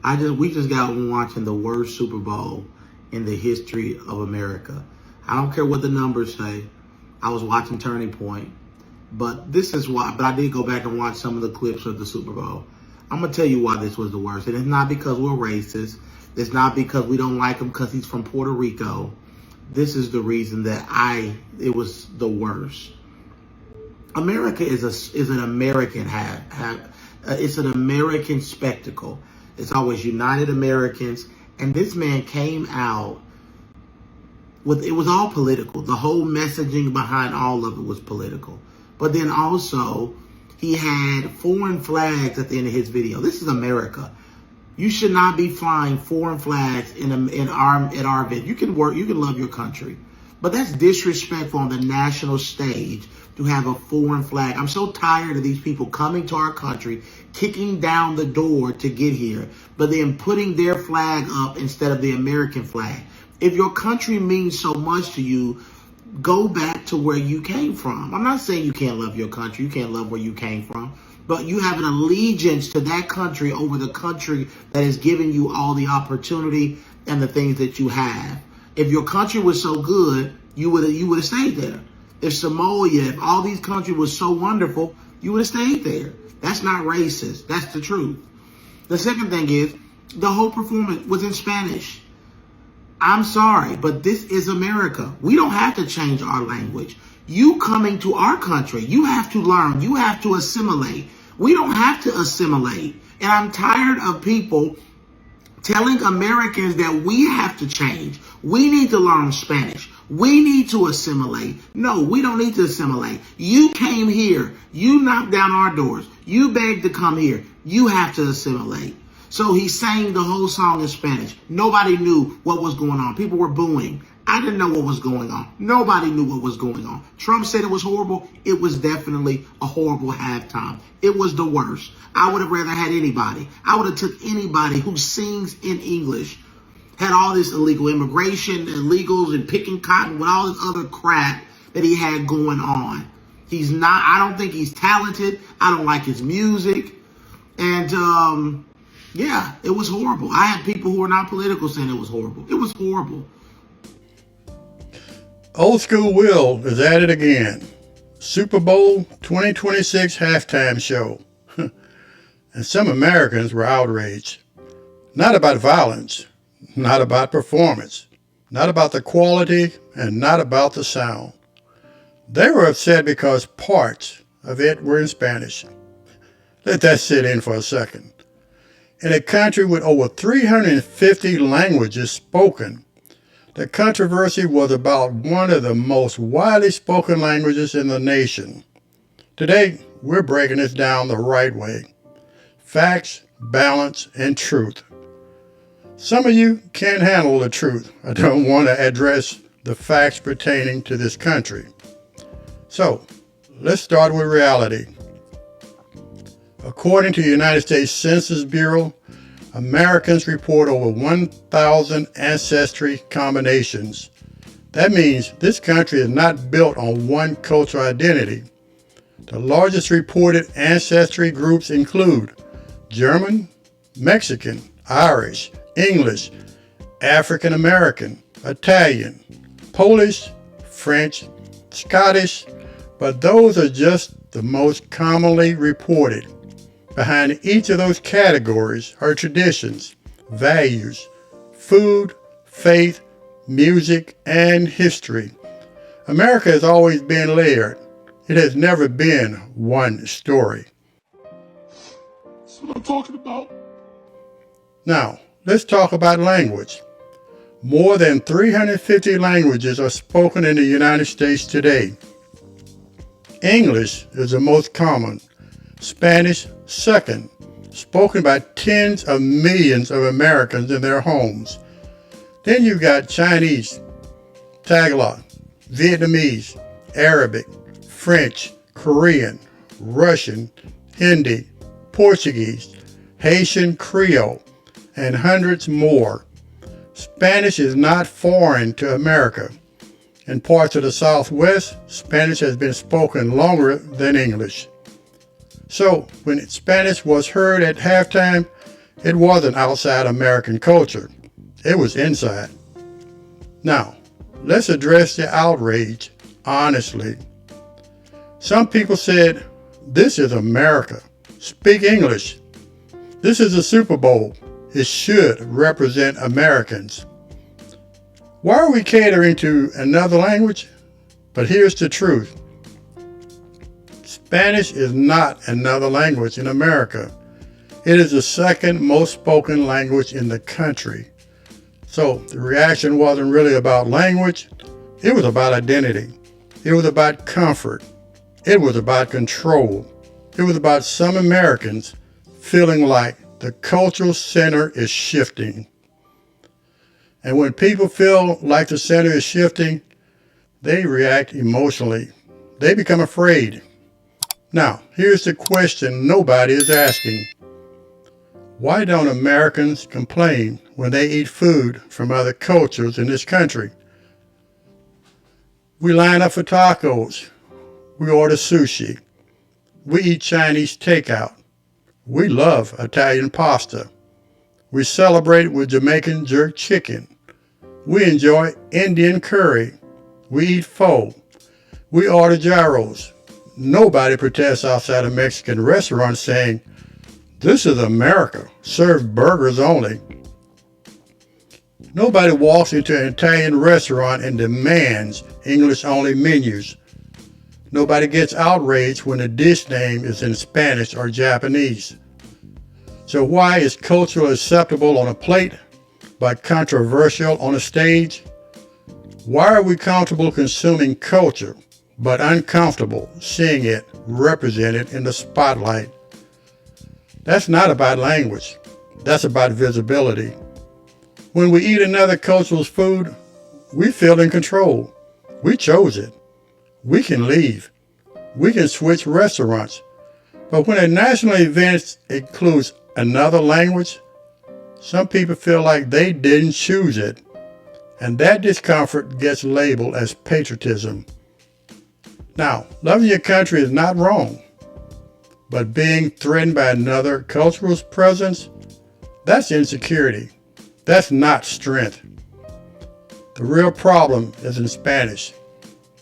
We just got watching the worst Super Bowl in the history of America. I don't care what the numbers say. I was watching Turning Point, but this is why. But I did go back and watch some of the clips of the Super Bowl. I'm gonna tell you why this was the worst, and it's not because we're racist. It's not because we don't like him because he's from Puerto Rico. This is the reason that it was the worst. America is an American it's an American spectacle. It's always United Americans, and this man came out it was all political. The whole messaging behind all of it was political. But then also, he had foreign flags at the end of his video. This is America. You should not be flying foreign flags at our event. You can love your country, but that's disrespectful on the national stage to have a foreign flag. I'm so tired of these people coming to our country, kicking down the door to get here, but then putting their flag up instead of the American flag. If your country means so much to you, go back to where you came from. I'm not saying you can't love your country. You can't love where you came from. But you have an allegiance to that country over the country that is giving you all the opportunity and the things that you have. If your country was so good, you would have stayed there. If Somalia, if all these countries were so wonderful, you would have stayed there. That's not racist. That's the truth. The second thing is, the whole performance was in Spanish. I'm sorry, but this is America. We don't have to change our language. You coming to our country, you have to learn. You have to assimilate. We don't have to assimilate. And I'm tired of people telling Americans that we have to change. We need to learn Spanish. We need to assimilate. No, we don't need to assimilate. You came here. You knocked down our doors. You begged to come here. You have to assimilate. So he sang the whole song in Spanish. Nobody knew what was going on. People were booing. I didn't know what was going on. Nobody knew what was going on. Trump said it was horrible. It was definitely a horrible halftime. It was the worst. I would have rather had anybody. I would have took anybody who sings in English, had all this illegal immigration, illegals, and picking cotton with all this other crap that he had going on. I don't think he's talented. I don't like his music. And, yeah, it was horrible. I had people who are not political saying it was horrible. It was horrible. Old School Will is at it again. Super Bowl 2026 halftime show. And some Americans were outraged. Not about violence, not about performance, not about the quality, and not about the sound. They were upset because parts of it were in Spanish. Let that sit in for a second. In a country with over 350 languages spoken, the controversy was about one of the most widely spoken languages in the nation. Today, we're breaking this down the right way. Facts, balance, and truth. Some of you can't handle the truth. I don't want to address the facts pertaining to this country. So, let's start with reality. According to the United States Census Bureau, Americans report over 1,000 ancestry combinations. That means this country is not built on one cultural identity. The largest reported ancestry groups include German, Mexican, Irish, English, African American, Italian, Polish, French, Scottish, but those are just the most commonly reported. Behind each of those categories are traditions, values, food, faith, music, and history. America has always been layered. It has never been one story. That's what I'm talking about. Now, let's talk about language. More than 350 languages are spoken in the United States today. English is the most common. Spanish, second, spoken by tens of millions of Americans in their homes. Then you've got Chinese, Tagalog, Vietnamese, Arabic, French, Korean, Russian, Hindi, Portuguese, Haitian Creole, and hundreds more. Spanish is not foreign to America. In parts of the Southwest, Spanish has been spoken longer than English. So, when Spanish was heard at halftime, It wasn't outside American culture. It was inside. Now, let's address the outrage honestly. Some people said, "This is America. Speak English. This is a Super Bowl. It should represent Americans." Why are we catering to another language? But here's the truth. Spanish is not another language in America. It is the second most spoken language in the country. So the reaction wasn't really about language. It was about identity. It was about comfort. It was about control. It was about some Americans feeling like the cultural center is shifting. And when people feel like the center is shifting, they react emotionally. They become afraid. Now, here's the question nobody is asking. Why don't Americans complain when they eat food from other cultures in this country? We line up for tacos. We order sushi. We eat Chinese takeout. We love Italian pasta. We celebrate with Jamaican jerk chicken. We enjoy Indian curry. We eat pho. We order gyros. Nobody protests outside a Mexican restaurant saying, "This is America, serve burgers only." Nobody walks into an Italian restaurant and demands English-only menus. Nobody gets outraged when a dish name is in Spanish or Japanese. So why is culture acceptable on a plate but controversial on a stage? Why are we comfortable consuming culture but uncomfortable seeing it represented in the spotlight? That's not about language. That's about visibility. When we eat another culture's food, we feel in control. We chose it. We can leave. We can switch restaurants. But when a national event includes another language, some people feel like they didn't choose it. And that discomfort gets labeled as patriotism. Now, loving your country is not wrong. But being threatened by another cultural presence, that's insecurity. That's not strength. The real problem is in Spanish.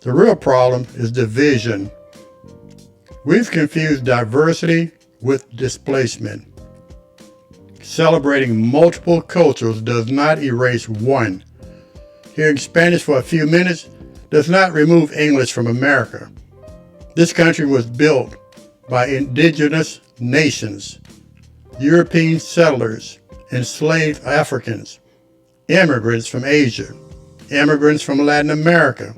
The real problem is division. We've confused diversity with displacement. Celebrating multiple cultures does not erase one. Hearing Spanish for a few minutes does not remove English from America. This country was built by indigenous nations, European settlers, enslaved Africans, immigrants from Asia, immigrants from Latin America,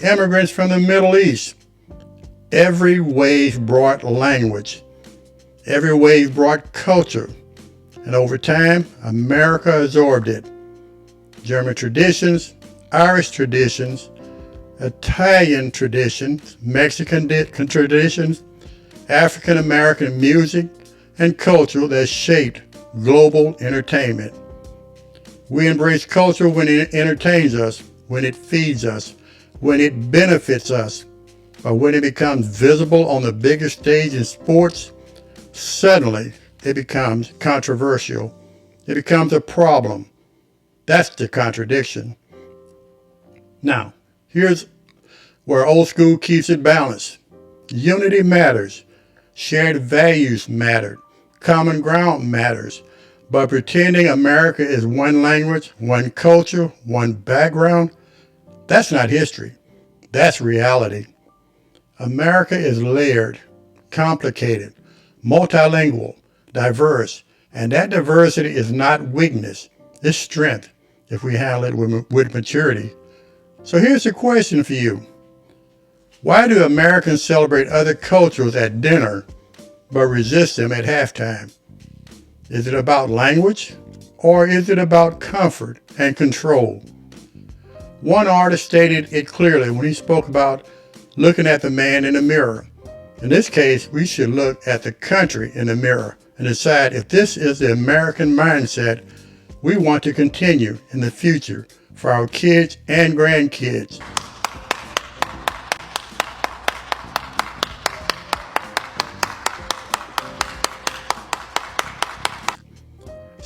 immigrants from the Middle East. Every wave brought language. Every wave brought culture. And over time, America absorbed it. German traditions, Irish traditions, Italian traditions, Mexican traditions, African American music, and culture that shaped global entertainment. We embrace culture when it entertains us, when it feeds us, when it benefits us. But when it becomes visible on the biggest stage in sports, suddenly it becomes controversial. It becomes a problem. That's the contradiction. Now, here's where old school keeps it balanced. Unity matters. Shared values matter. Common ground matters. But pretending America is one language, one culture, one background, that's not history. That's reality. America is layered, complicated, multilingual, diverse, and that diversity is not weakness. It's strength if we handle it with maturity. So here's a question for you. Why do Americans celebrate other cultures at dinner but resist them at halftime? Is it about language or is it about comfort and control? One artist stated it clearly when he spoke about looking at the man in the mirror. In this case, we should look at the country in the mirror and decide if this is the American mindset we want to continue in the future for our kids and grandkids.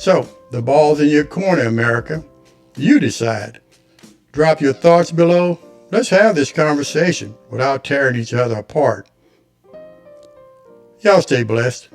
So, the ball's in your corner, America. You decide. Drop your thoughts below. Let's have this conversation without tearing each other apart. Y'all stay blessed.